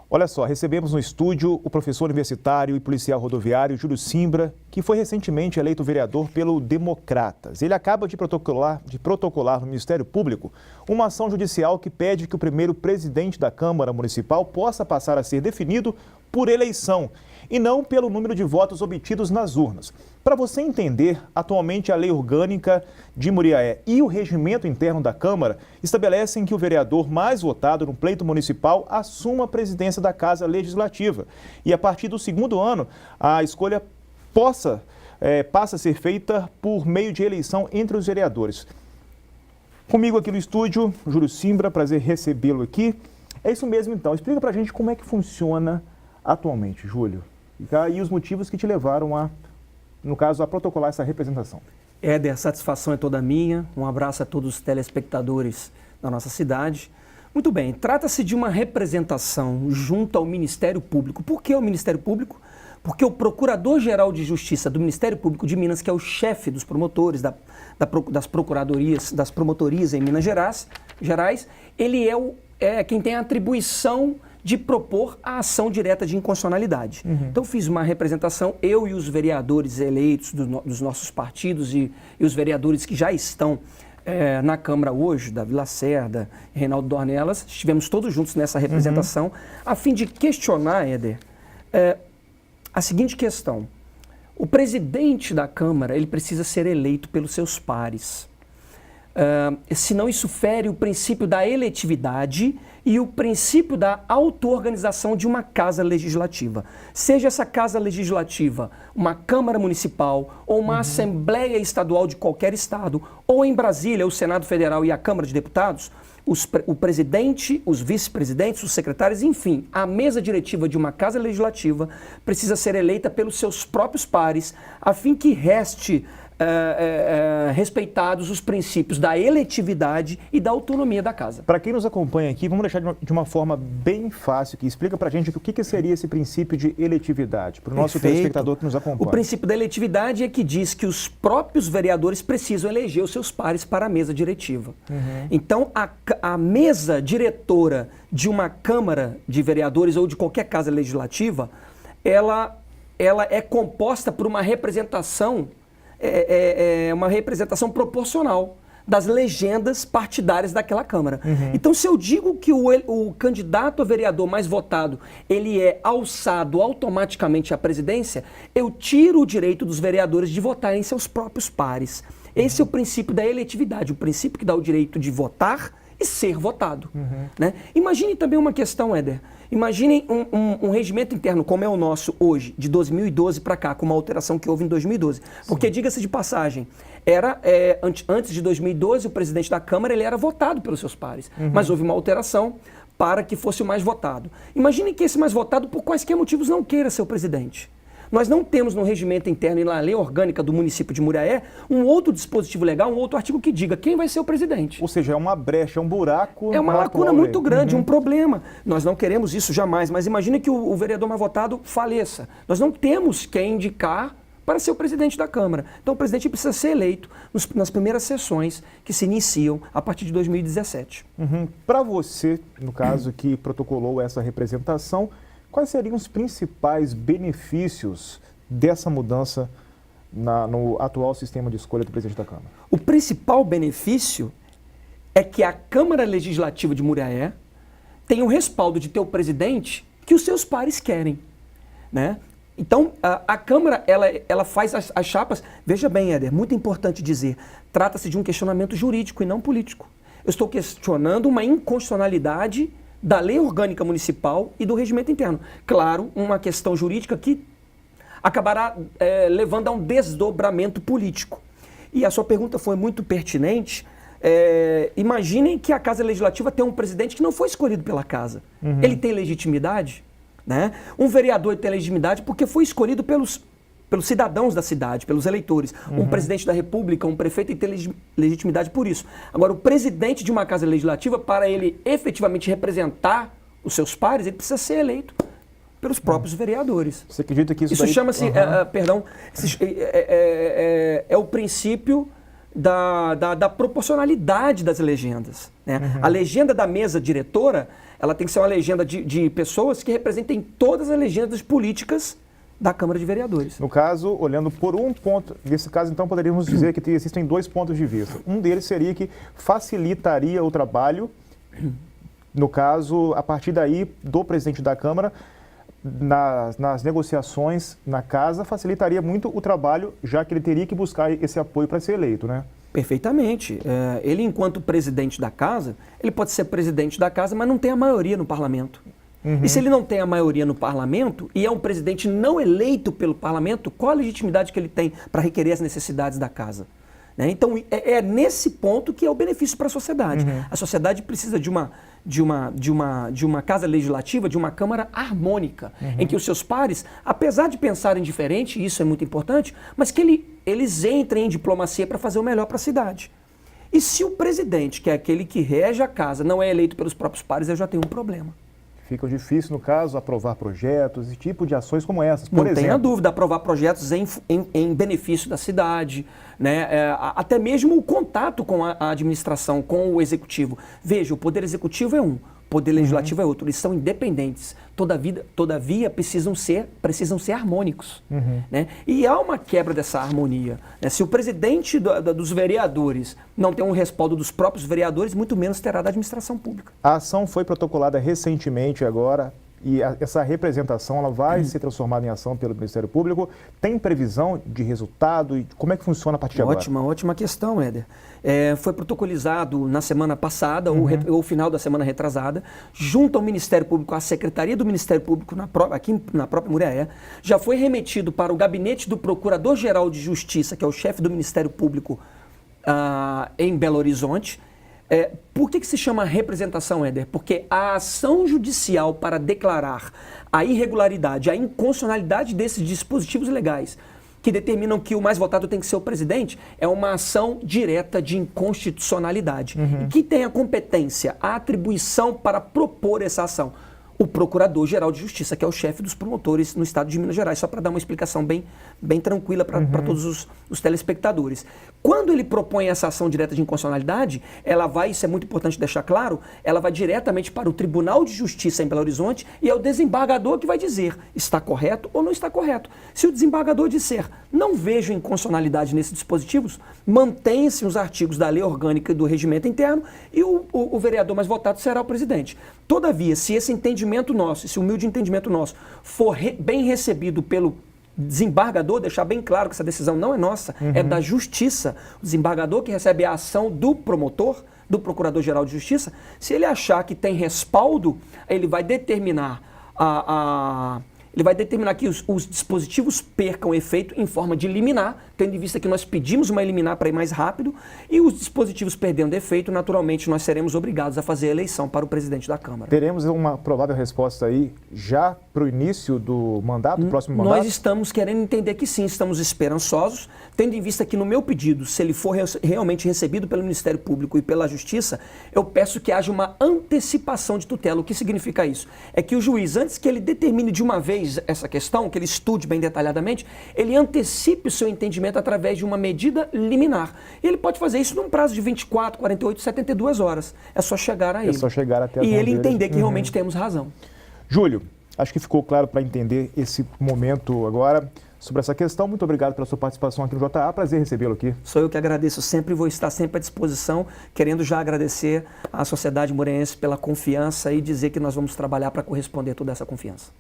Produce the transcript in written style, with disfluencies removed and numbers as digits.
Olha só, recebemos no estúdio o professor universitário e policial rodoviário Júlio Simbra, que foi recentemente eleito vereador pelo Democratas. Ele acaba de protocolar no Ministério Público uma ação judicial que pede que o primeiro presidente da Câmara Municipal possa passar a ser definido por eleição e não pelo número de votos obtidos nas urnas. Para você entender, atualmente a Lei Orgânica de Muriaé e o regimento interno da Câmara estabelecem que o vereador mais votado no pleito municipal assuma a presidência da Casa Legislativa. E a partir do segundo ano, a escolha passa a ser feita por meio de eleição entre os vereadores. Comigo aqui no estúdio, Júlio Simbra, prazer recebê-lo aqui. É isso mesmo então, explica pra gente como é que funciona atualmente, Júlio, e os motivos que te levaram a, no caso, a protocolar essa representação. Éder, a satisfação é toda minha. Um abraço a todos os telespectadores da nossa cidade. Muito bem, trata-se de uma representação junto ao Ministério Público. Por que o Ministério Público? Porque o Procurador-Geral de Justiça do Ministério Público de Minas, que é o chefe dos promotores, das procuradorias, das promotorias em Minas Gerais, ele é quem tem a atribuição de propor a ação direta de inconstitucionalidade. Então fiz uma representação, eu e os vereadores eleitos dos nossos partidos e os vereadores que já estão na Câmara hoje, Davi Lacerda, Reinaldo Dornelas, estivemos todos juntos nessa representação, a fim de questionar, Éder, a seguinte questão: o presidente da Câmara ele precisa ser eleito pelos seus pares. Senão isso fere o princípio da eletividade e o princípio da auto-organização de uma casa legislativa. Seja essa casa legislativa uma Câmara Municipal ou uma Assembleia Estadual de qualquer estado, ou em Brasília, o Senado Federal e a Câmara de Deputados, o presidente, os vice-presidentes, os secretários, enfim, a mesa diretiva de uma casa legislativa precisa ser eleita pelos seus próprios pares, a fim que reste respeitados os princípios da eletividade e da autonomia da casa. Para quem nos acompanha aqui, vamos deixar de uma forma bem fácil, que explica para a gente o que seria esse princípio de eletividade, para o nosso telespectador que nos acompanha. O princípio da eletividade é que diz que os próprios vereadores precisam eleger os seus pares para a mesa diretiva. Então, a mesa diretora de uma Câmara de Vereadores ou de qualquer casa legislativa, ela é composta por uma representação proporcional das legendas partidárias daquela Câmara. Então, se eu digo que o candidato a vereador mais votado, ele é alçado automaticamente à presidência, eu tiro o direito dos vereadores de votarem em seus próprios pares. Esse é o princípio da eletividade, o princípio que dá o direito de votar e ser votado. Né? Imagine também uma questão, Éder. Imaginem um regimento interno como é o nosso hoje, de 2012 para cá, com uma alteração que houve em 2012. Porque, diga-se de passagem, antes de 2012, o presidente da Câmara ele era votado pelos seus pares. Mas houve uma alteração para que fosse o mais votado. Imaginem que esse mais votado, por quaisquer motivos, não queira ser o presidente. Nós não temos no regimento interno e na lei orgânica do município de Muriaé um outro dispositivo legal, um outro artigo que diga quem vai ser o presidente. Ou seja, é uma brecha, é um buraco. É uma lacuna muito grande, um problema. Nós não queremos isso jamais, mas imagine que o vereador mais votado faleça. Nós não temos quem indicar para ser o presidente da Câmara. Então o presidente precisa ser eleito nas primeiras sessões que se iniciam a partir de 2017. Para você, no caso, que protocolou essa representação, quais seriam os principais benefícios dessa mudança no atual sistema de escolha do presidente da Câmara? O principal benefício é que a Câmara Legislativa de Muriaé tem o respaldo de ter o presidente que os seus pares querem. Né? Então, a Câmara ela faz as chapas. Veja bem, Éder, muito importante dizer, trata-se de um questionamento jurídico e não político. Eu estou questionando uma inconstitucionalidade da lei orgânica municipal e do regimento interno. Claro, uma questão jurídica que acabará levando a um desdobramento político. E a sua pergunta foi muito pertinente. Imaginem que a Casa Legislativa tem um presidente que não foi escolhido pela Casa. Ele tem legitimidade? Né? Um vereador tem legitimidade porque foi escolhido pelos cidadãos da cidade, pelos eleitores. Um presidente da República, um prefeito tem legitimidade por isso. Agora, o presidente de uma casa legislativa, para ele efetivamente representar os seus pares, ele precisa ser eleito pelos próprios vereadores. Você acredita que isso chama-se, é o princípio da proporcionalidade das legendas. Né? A legenda da mesa diretora, ela tem que ser uma legenda de pessoas que representem todas as legendas políticas da Câmara de Vereadores. No caso, olhando por um ponto, nesse caso, então, poderíamos dizer que existem dois pontos de vista. Um deles seria que facilitaria o trabalho, no caso, a partir daí, do presidente da Câmara, nas negociações na casa, facilitaria muito o trabalho, já que ele teria que buscar esse apoio para ser eleito, né? Perfeitamente. Ele, enquanto presidente da casa, ele pode ser presidente da casa, mas não tem a maioria no parlamento. E se ele não tem a maioria no parlamento e é um presidente não eleito pelo parlamento, qual a legitimidade que ele tem para requerer as necessidades da casa? Né? Então, é nesse ponto que é o benefício para a sociedade. A sociedade precisa de uma casa legislativa, de uma Câmara harmônica, em que os seus pares, apesar de pensarem diferente, isso é muito importante, mas que eles entrem em diplomacia para fazer o melhor para a cidade. E se o presidente, que é aquele que rege a casa, não é eleito pelos próprios pares, eu já tenho um problema. Fica difícil, no caso, aprovar projetos e tipo de ações como essas. Por Não exemplo, tenha dúvida, aprovar projetos em benefício da cidade, né? Até mesmo o contato com a administração, com o executivo. Veja, o poder executivo é um, o poder legislativo é outro, eles são independentes, todavia precisam ser harmônicos. Né? E há uma quebra dessa harmonia. Né? Se o presidente dos vereadores não tem um respaldo dos próprios vereadores, muito menos terá da administração pública. a ação foi protocolada recentemente agora e essa representação ela vai ser transformada em ação pelo Ministério Público. Tem previsão de resultado? E como é que funciona a partir de agora? Ótima questão, Éder. Foi protocolizado na semana passada, ou final da semana retrasada, junto ao Ministério Público, à Secretaria do Ministério Público, aqui na própria Muriaé, já foi remetido para o gabinete do Procurador-Geral de Justiça, que é o chefe do Ministério Público em Belo Horizonte. Por que se chama representação, Éder? Porque a ação judicial para declarar a irregularidade, a inconstitucionalidade desses dispositivos legais que determinam que o mais votado tem que ser o presidente, é uma ação direta de inconstitucionalidade. E quem tem a competência, a atribuição para propor essa ação? O Procurador-Geral de Justiça, que é o chefe dos promotores no estado de Minas Gerais, só para dar uma explicação bem tranquila para todos os telespectadores. Quando ele propõe essa ação direta de inconstitucionalidade, ela vai, isso é muito importante deixar claro, ela vai diretamente para o Tribunal de Justiça em Belo Horizonte e é o desembargador que vai dizer está correto ou não está correto. Se o desembargador disser não vejo inconstitucionalidade nesses dispositivos, mantém-se os artigos da lei orgânica e do regimento interno e o vereador mais votado será o presidente. Todavia, se esse entendimento nosso, esse humilde entendimento nosso, for bem recebido pelo desembargador, deixar bem claro que essa decisão não é nossa, é da Justiça, o desembargador que recebe a ação do promotor, do Procurador-Geral de Justiça, se ele achar que tem respaldo, ele vai determinar que os dispositivos percam efeito em forma de liminar, tendo em vista que nós pedimos uma liminar para ir mais rápido, e os dispositivos perdendo efeito, naturalmente nós seremos obrigados a fazer a eleição para o presidente da Câmara. Teremos uma provável resposta aí já para o início do mandato, do próximo mandato? Nós estamos querendo entender que sim, estamos esperançosos, tendo em vista que no meu pedido, se ele for realmente recebido pelo Ministério Público e pela Justiça, eu peço que haja uma antecipação de tutela. O que significa isso? É que o juiz, antes que ele determine de uma vez essa questão, que ele estude bem detalhadamente, ele antecipe o seu entendimento através de uma medida liminar. E ele pode fazer isso num prazo de 24, 48, 72 horas. É só chegar a ele. É só chegar até as e mãos ele deles. entender que realmente temos razão. Júlio, acho que ficou claro para entender esse momento agora sobre essa questão. Muito obrigado pela sua participação aqui no JA. Prazer recebê-lo aqui. Sou eu que agradeço sempre e vou estar sempre à disposição, querendo já agradecer à sociedade muriense pela confiança e dizer que nós vamos trabalhar para corresponder a toda essa confiança.